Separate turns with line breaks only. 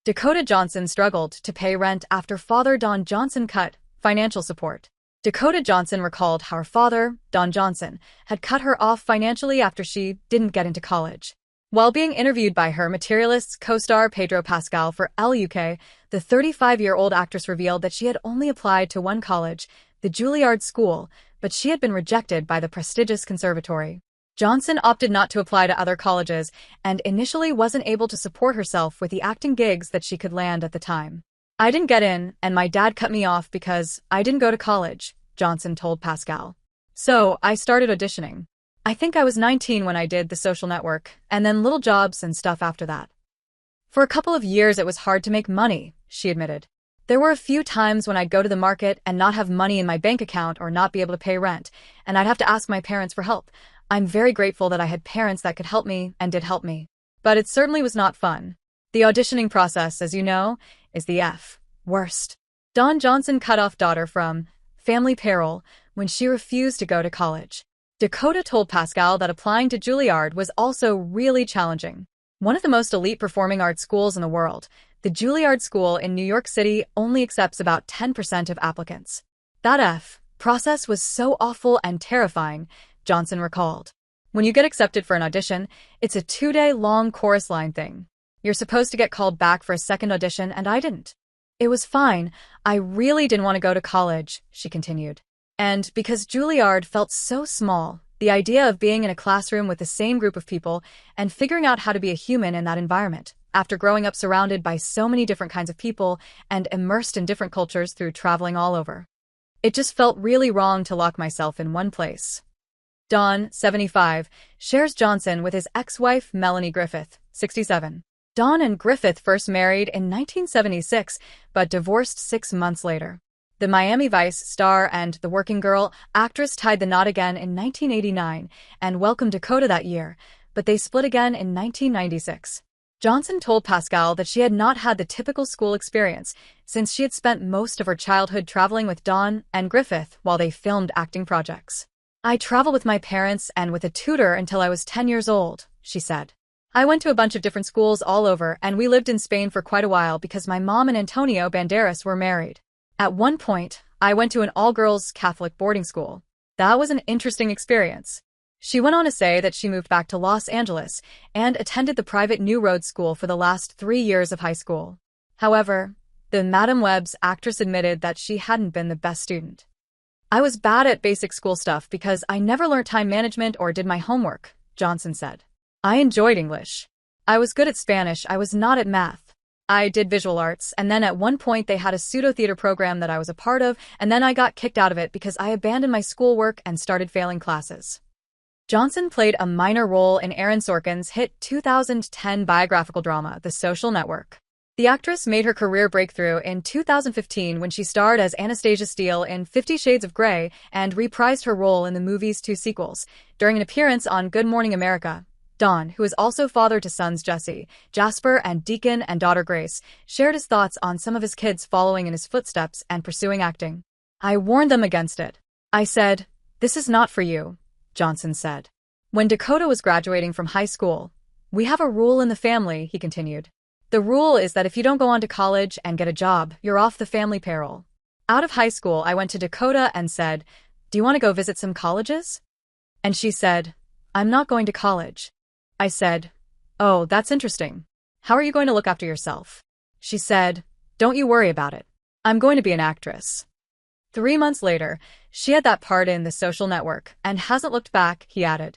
Dakota Johnson struggled to pay rent after father Don Johnson cut financial support. Dakota Johnson recalled how her father, Don Johnson, had cut her off financially after she didn't get into college. While being interviewed by her Materialists co-star Pedro Pascal for LUK, the 35-year-old actress revealed that she had only applied to one college, the Juilliard School, but she had been rejected by the prestigious conservatory. Johnson opted not to apply to other colleges and initially wasn't able to support herself with the acting gigs that she could land at the time. "I didn't get in, and my dad cut me off because I didn't go to college," Johnson told Pascal. "So I started auditioning. I think I was 19 when I did The Social Network, and then little jobs and stuff after that. For a couple of years it was hard to make money," she admitted. "There were a few times when I'd go to the market and not have money in my bank account or not be able to pay rent, and I'd have to ask my parents for help. I'm very grateful that I had parents that could help me and did help me. But it certainly was not fun. The auditioning process, as you know, is the worst." Don Johnson cut off daughter from family payroll when she refused to go to college. Dakota told Pascal that applying to Juilliard was also really challenging. One of the most elite performing arts schools in the world, the Juilliard School in New York City only accepts about 10% of applicants. "That process was so awful and terrifying," Johnson recalled. "When you get accepted for an audition, it's a 2-day-long chorus line thing. You're supposed to get called back for a second audition, and I didn't. It was fine. I really didn't want to go to college," she continued. And because Juilliard felt so small, the idea of being in a classroom with the same group of people and figuring out how to be a human in that environment, after growing up surrounded by so many different kinds of people and immersed in different cultures through traveling all over. "It just felt really wrong to lock myself in one place." Don, 75, shares Johnson with his ex-wife Melanie Griffith, 67. Don and Griffith first married in 1976, but divorced 6 months later. The Miami Vice star and The Working Girl actress tied the knot again in 1989 and welcomed Dakota that year, but they split again in 1996. Johnson told Pascal that she had not had the typical school experience since she had spent most of her childhood traveling with Don and Griffith while they filmed acting projects. "I traveled with my parents and with a tutor until I was 10 years old," she said. "I went to a bunch of different schools all over, and we lived in Spain for quite a while because my mom and Antonio Banderas were married. At one point, I went to an all-girls Catholic boarding school. That was an interesting experience." She went on to say that she moved back to Los Angeles and attended the private New Road School for the last 3 years of high school. However, the Madame Web's actress admitted that she hadn't been the best student. "I was bad at basic school stuff because I never learned time management or did my homework," Johnson said. "I enjoyed English. I was good at Spanish, I was not at math. I did visual arts, and then at one point they had a pseudo-theater program that I was a part of, and then I got kicked out of it because I abandoned my schoolwork and started failing classes." Johnson played a minor role in Aaron Sorkin's hit 2010 biographical drama, The Social Network. The actress made her career breakthrough in 2015 when she starred as Anastasia Steele in 50 Shades of Grey and reprised her role in the movie's 2 sequels. During an appearance on Good Morning America, Don, who is also father to sons Jesse, Jasper, and Deacon and daughter Grace, shared his thoughts on some of his kids following in his footsteps and pursuing acting. "I warned them against it. I said, 'This is not for you,'" Johnson said. When Dakota was graduating from high school, "We have a rule in the family," he continued. "The rule is that if you don't go on to college and get a job, you're off the family payroll. Out of high school, I went to Dakota and said, 'Do you want to go visit some colleges?' And she said, 'I'm not going to college.' I said, 'Oh, that's interesting. How are you going to look after yourself?' She said, 'Don't you worry about it. I'm going to be an actress.'" 3 months later, she had that part in The Social Network and hasn't looked back, he added.